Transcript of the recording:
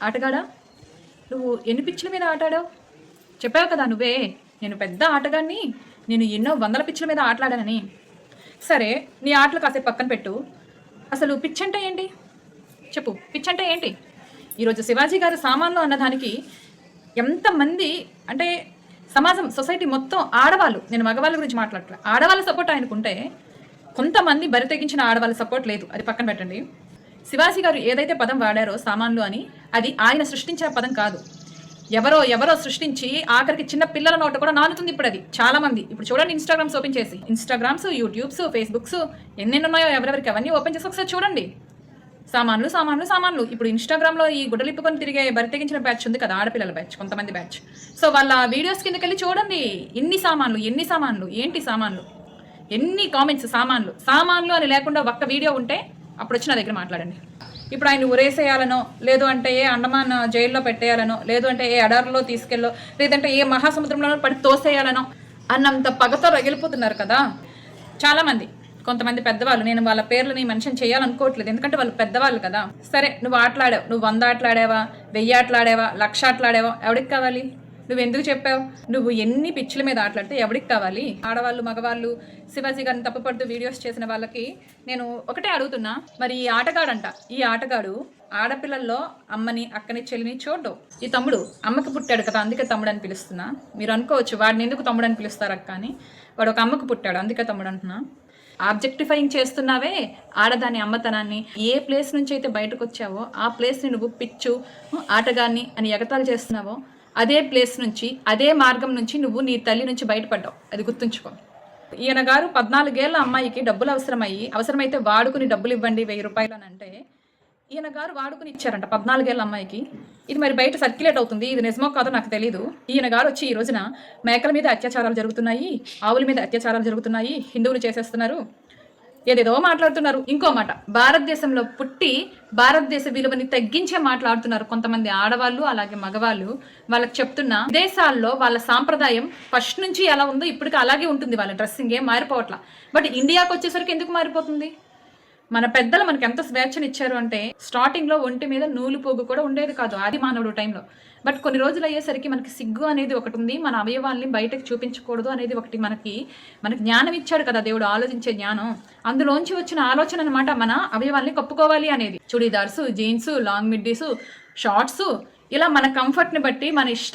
ఆటగాడా, నువ్వు ఎన్ని పిచ్చుల మీద ఆటాడావు? చెప్పావు కదా నువ్వే, నేను పెద్ద ఆటగాడిని, నేను ఎన్నో వందల పిచ్చుల మీద ఆటలాడానని. సరే, నీ ఆటలు కాసేపు పక్కన పెట్టు. అసలు పిచ్ అంటే ఏంటి చెప్పు. పిచ్ అంటే ఏంటి? ఈరోజు శివాజీ గారు సామాన్లు అన్నదానికి ఎంతమంది అంటే సమాజం, సొసైటీ మొత్తం ఆడవాళ్ళు, నేను మగవాళ్ళ గురించి మాట్లాడట్లే, ఆడవాళ్ళ సపోర్ట్ ఆయనకుంటే కొంతమంది బరి తెగించిన ఆడవాళ్ళ సపోర్ట్ లేదు. అది పక్కన పెట్టండి. శివాజీ గారు ఏదైతే పదం వాడారో సామాన్లు అని, అది ఆయన సృష్టించిన పదం కాదు. ఎవరో సృష్టించి ఆఖరికి చిన్న పిల్లల నోట కూడా నానుతుంది ఇప్పుడు అది. చాలా మంది ఇప్పుడు చూడండి, ఇన్స్టాగ్రామ్స్ ఓపెన్ చేసి, ఇన్స్టాగ్రామ్స్, యూట్యూబ్స్, ఫేస్బుక్స్ ఎన్నెన్ని ఉన్నాయో ఎవరెవరికి అవన్నీ ఓపెన్ చేసి ఒకసారి చూడండి. సామాన్లు సామాన్లు సామాన్లు. ఇప్పుడు ఇన్స్టాగ్రామ్లో ఈ గుడ్డలిప్పుకొని తిరిగే బరి తెగించిన బ్యాచ్ ఉంది కదా, ఆడపిల్లల బ్యాచ్, కొంతమంది బ్యాచ్. సో వాళ్ళ వీడియోస్ కిందకి వెళ్ళి చూడండి. ఎన్ని సామాన్లు ఏంటి సామాన్లు, ఎన్ని కామెంట్స్. సామాన్లు అని లేకుండా ఒక్క వీడియో ఉంటే అప్పుడు వచ్చి నా దగ్గర మాట్లాడండి. ఇప్పుడు ఆయన ఉరేసేయాలనో, లేదు అంటే ఏ అండమాన్ జైల్లో పెట్టేయాలనో, లేదు అంటే ఏ అడారులో తీసుకెళ్ళో, లేదంటే ఏ మహాసముద్రంలో పడి తోసేయాలనో అన్నంత పగతో రగిలిపోతున్నారు కదా చాలామంది. కొంతమంది పెద్దవాళ్ళు, నేను వాళ్ళ పేర్లని మెన్షన్ చేయాలనుకోవట్లేదు, ఎందుకంటే వాళ్ళు పెద్దవాళ్ళు కదా. సరే, నువ్వు ఆటలాడావు, నువ్వు 100 ఆటలాడావా, 1000 ఆటలాడావా, 1,00,000 ఆటలాడావా, ఎవరికి కావాలి? నువ్వు ఎందుకు చెప్పావు? నువ్వు ఎన్ని పిచ్చుల మీద ఆటలాడితే ఎవరికి కావాలి? ఆడవాళ్ళు, మగవాళ్ళు, శివాజీ గారిని తప్పుపడుతూ వీడియోస్ చేసిన వాళ్ళకి నేను ఒకటే అడుగుతున్నా, మరి ఈ ఆటగాడంట, ఈ ఆటగాడు ఆడపిల్లల్లో అమ్మని, అక్కని, చెల్లిని చూడ్డు. ఈ తమ్ముడు అమ్మకి పుట్టాడు కదా, అందుకే తమ్ముడు అని పిలుస్తున్నా. మీరు అనుకోవచ్చు వాడిని ఎందుకు తమ్ముడు అని పిలుస్తారు అక్క అని. వాడు ఒక అమ్మకు పుట్టాడు, అందుకే తమ్ముడు అంటున్నా. ఆబ్జెక్టిఫైయింగ్ చేస్తున్నావే ఆడదాని అమ్మతనాన్ని. ఏ ప్లేస్ నుంచి అయితే బయటకు వచ్చావో ఆ ప్లేస్ని నువ్వు పిచ్చు, ఆటగాన్ని అని ఎగతాళి చేస్తున్నావో అదే ప్లేస్ నుంచి, అదే మార్గం నుంచి నువ్వు నీ తల్లి నుంచి బయటపడ్డావు. అది గుర్తుంచుకో. ఈయన గారు 14 ఏళ్ల అమ్మాయికి డబ్బులు అవసరమైతే వాడుకుని డబ్బులు ఇవ్వండి 1000 రూపాయలు అని అంటే, ఈయన గారు వాడుకుని ఇచ్చారంట 14 ఏళ్ల అమ్మాయికి. ఇది మరి బయట సర్క్యులేట్ అవుతుంది, ఇది నిజమో కాదో నాకు తెలియదు. ఈయన గారు వచ్చి ఈ రోజున మేకల మీద అత్యాచారాలు జరుగుతున్నాయి, ఆవుల మీద అత్యాచారాలు జరుగుతున్నాయి, హిందువులు చేసేస్తున్నారు, ఏదేదో మాట్లాడుతున్నారు. ఇంకో మాట, భారతదేశంలో పుట్టి భారతదేశ విలువని తగ్గించే మాట్లాడుతున్నారు కొంతమంది ఆడవాళ్ళు, అలాగే మగవాళ్ళు. వాళ్ళకి చెప్తున్నా, విదేశాల్లో వాళ్ళ సాంప్రదాయం ఫస్ట్ నుంచి ఎలా ఉందో ఇప్పటికీ అలాగే ఉంటుంది, వాళ్ళ డ్రెస్సింగ్ ఏం మారిపోవట్లా. బట్ ఇండియాకి వచ్చేసరికి ఎందుకు మారిపోతుంది? మన పెద్దలు మనకి ఎంత స్వేచ్ఛను ఇచ్చారు అంటే, స్టార్టింగ్లో ఒంటి మీద నూలు పోగు కూడా ఉండేది కాదు ఆది మానవుడు టైంలో. బట్ కొన్ని రోజులు అయ్యేసరికి మనకి సిగ్గు అనేది ఒకటి ఉంది, మన అవయవాల్ని బయటకు చూపించకూడదు అనేది ఒకటి. మనకి జ్ఞానం ఇచ్చాడు కదా దేవుడు, ఆలోచించే జ్ఞానం. అందులోంచి వచ్చిన ఆలోచన అనమాట మన అవయవాల్ని కప్పుకోవాలి అనేది. Chudidars, jeans, long middies, shorts, ఇలా మన కంఫర్ట్ని బట్టి, మన ఇష్టాన్ని